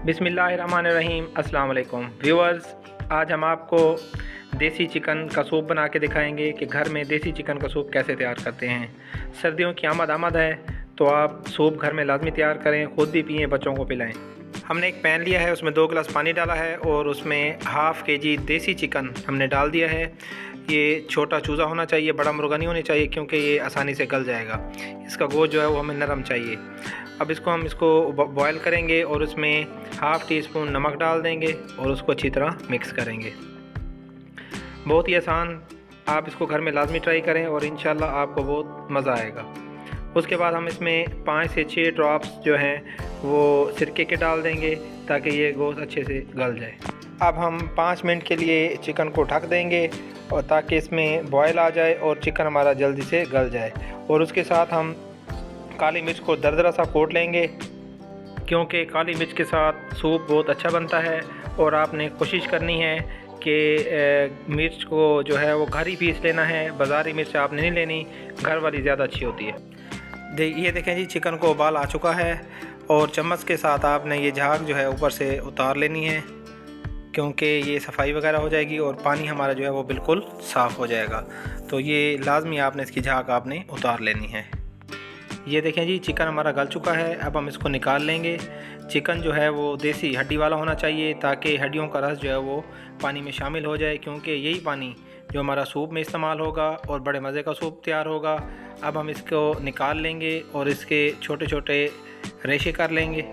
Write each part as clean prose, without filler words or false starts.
बिस्मिल्लाहिर्रहमानिर्रहीम। अस्सलाम वालेकुम व्यूअर्स, आज हम आपको देसी चिकन का सूप बना के दिखाएंगे कि घर में देसी चिकन का सूप कैसे तैयार करते हैं। सर्दियों की आमद है तो आप सूप घर में लाजमी तैयार करें, ख़ुद भी पिएँ, बच्चों को पिलाएं। हमने एक पैन लिया है, उसमें 2 गिलास पानी डाला है और उसमें हाफ़ kg देसी चिकन हमने डाल दिया है। ये छोटा चूज़ा होना चाहिए, बड़ा मुर्गा नहीं होना चाहिए, क्योंकि ये आसानी से गल जाएगा। इसका गोश्त जो है वो हमें नरम चाहिए। अब इसको बॉयल करेंगे और उसमें हाफ़ टी स्पून नमक डाल देंगे और उसको अच्छी तरह मिक्स करेंगे। बहुत ही आसान, आप इसको घर में लाजमी ट्राई करें और इंशाल्लाह आपको बहुत मज़ा आएगा। उसके बाद हम इसमें 5 से 6 ड्रॉप्स जो हैं वो सिरके के डाल देंगे ताकि ये गोश्त अच्छे से गल जाए। अब हम 5 मिनट के लिए चिकन को ढक देंगे और ताकि इसमें बॉयल आ जाए और चिकन हमारा जल्दी से गल जाए। और उसके साथ हम काली मिर्च को दरदरा सा कोट लेंगे, क्योंकि काली मिर्च के साथ सूप बहुत अच्छा बनता है। और आपने कोशिश करनी है कि मिर्च को जो है वो घर ही पीस लेना है, बाज़ारी मिर्च आपने नहीं लेनी, घर वाली ज़्यादा अच्छी होती है। ये देखें जी, चिकन को उबाल आ चुका है और चम्मच के साथ आपने ये झाग जो है ऊपर से उतार लेनी है, क्योंकि ये सफाई वगैरह हो जाएगी और पानी हमारा जो है वो बिल्कुल साफ़ हो जाएगा। तो ये लाजमी आपने इसकी झाग आपने उतार लेनी है। ये देखें जी, चिकन हमारा गल चुका है। अब हम इसको निकाल लेंगे। चिकन जो है वो देसी हड्डी वाला होना चाहिए ताकि हड्डियों का रस जो है वो पानी में शामिल हो जाए, क्योंकि यही पानी जो हमारा सूप में इस्तेमाल होगा और बड़े मज़े का सूप तैयार होगा। अब हम इसको निकाल लेंगे और इसके छोटे छोटे रेशे कर लेंगे।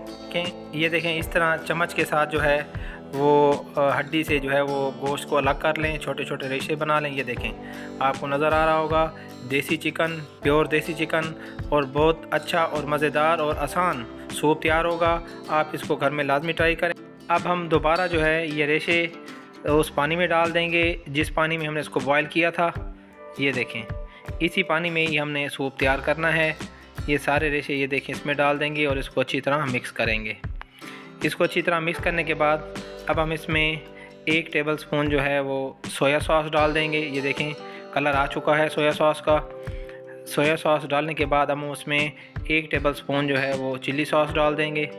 ये देखें, इस तरह चम्मच के साथ जो है वो हड्डी से जो है वो गोश्त को अलग कर लें, छोटे छोटे रेशे बना लें। ये देखें, आपको नज़र आ रहा होगा, देसी चिकन, प्योर देसी चिकन, और बहुत अच्छा और मज़ेदार और आसान सूप तैयार होगा। आप इसको घर में लाजमी ट्राई करें। अब हम दोबारा जो है ये रेशे उस पानी में डाल देंगे जिस पानी में हमने इसको बॉयल किया था। ये देखें, इसी पानी में ही हमने सूप तैयार करना है। ये सारे रेशे ये देखें इसमें डाल देंगे और इसको अच्छी तरह मिक्स करेंगे। इसको अच्छी तरह मिक्स करने के बाद अब हम इसमें 1 टेबल स्पून जो है वो सोया सॉस डाल देंगे। ये देखें, कलर आ चुका है सोया सॉस का। सोया सॉस डालने के बाद हम उसमें 1 टेबल स्पून जो है वो चिल्ली सॉस डाल देंगे।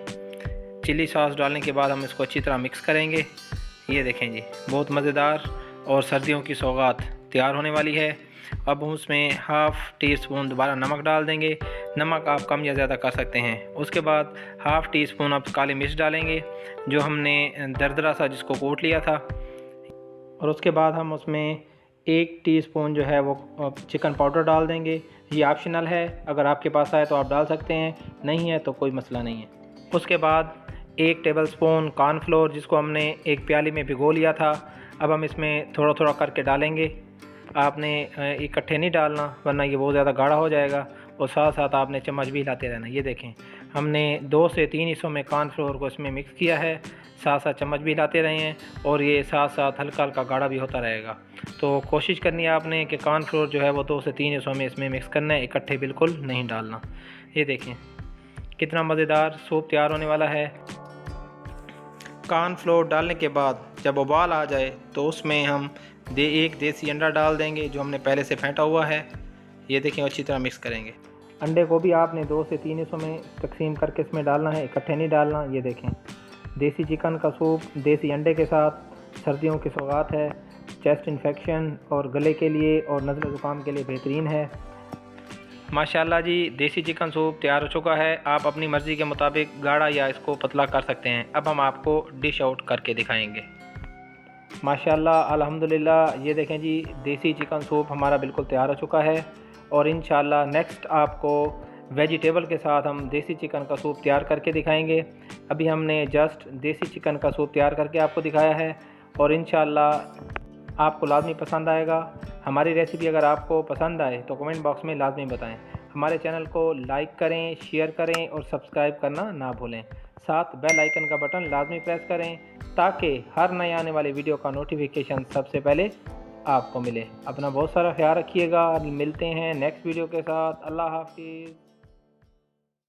चिल्ली सॉस डालने के बाद हम इसको अच्छी तरह मिक्स करेंगे। ये देखें जी, बहुत मज़ेदार और सर्दियों की सौगात तैयार होने वाली है। अब हम उसमें हाफ़ टी स्पून दोबारा नमक डाल देंगे। नमक आप कम या ज़्यादा कर सकते हैं। उसके बाद हाफ़ टी स्पून अब काली मिर्च डालेंगे, जो हमने दरदरा सा जिसको कोट लिया था। और उसके बाद हम उसमें 1 टीस्पून जो है वो चिकन पाउडर डाल देंगे। ये ऑप्शनल है, अगर आपके पास आए तो आप डाल सकते हैं, नहीं है तो कोई मसला नहीं है। उसके बाद 1 टेबल स्पून कॉर्नफ्लोर, जिसको हमने एक प्याली में भिगो लिया था, अब हम इसमें थोड़ा थोड़ा करके डालेंगे। आपने इकट्ठे नहीं डालना, वरना ये बहुत ज़्यादा गाढ़ा हो जाएगा। और साथ साथ आपने चम्मच भी हिलाते रहना। ये देखें, हमने 2 से 3 हिस्सों में कॉर्नफ्लोर को इसमें मिक्स किया है, साथ साथ चम्मच भी हिलाते रहे हैं और ये साथ साथ हल्का हल्का गाढ़ा भी होता रहेगा। तो कोशिश करनी है आपने कि कॉर्नफ्लोर जो है वो 2 से 3 हिस्सों में इसमें मिक्स करना है, इकट्ठे बिल्कुल नहीं डालना। ये देखें, कितना मज़ेदार सूप तैयार होने वाला है। कॉर्नफ्लोर डालने के बाद जब उबाल आ जाए तो उसमें हम एक देसी अंडा डाल देंगे, जो हमने पहले से फेंटा हुआ है। ये देखें, अच्छी तरह मिक्स करेंगे। अंडे को भी आपने 2 से 3 हिस्सों में तकसीम करके इसमें डालना है, इकट्ठे नहीं डालना। ये देखें, देसी चिकन का सूप देसी अंडे के साथ सर्दियों की सौगात है। चेस्ट इन्फेक्शन और गले के लिए और नज़ले ज़ुकाम के लिए बेहतरीन है। माशाल्लाह जी, देसी चिकन सूप तैयार हो चुका है। आप अपनी मर्ज़ी के मुताबिक गाढ़ा या इसको पतला कर सकते हैं। अब हम आपको डिश आउट करके दिखाएंगे। माशाल्लाह, अल्हम्दुलिल्लाह। ये देखें जी, देसी चिकन सूप हमारा बिल्कुल तैयार हो चुका है। और इंशाल्लाह नेक्स्ट आपको वेजिटेबल के साथ हम देसी चिकन का सूप तैयार करके दिखाएंगे। अभी हमने जस्ट देसी चिकन का सूप तैयार करके आपको दिखाया है और इंशाल्लाह आपको लाजमी पसंद आएगा। हमारी रेसिपी अगर आपको पसंद आए तो कमेंट बॉक्स में लाजमी बताएं। हमारे चैनल को लाइक करें, शेयर करें और सब्सक्राइब करना ना भूलें। साथ बेल आइकन का बटन लाजमी प्रेस करें ताकि हर नए आने वाले वीडियो का नोटिफिकेशन सबसे पहले आपको मिले। अपना बहुत सारा ख्याल रखिएगा। मिलते हैं नेक्स्ट वीडियो के साथ। अल्लाह हाफिज़।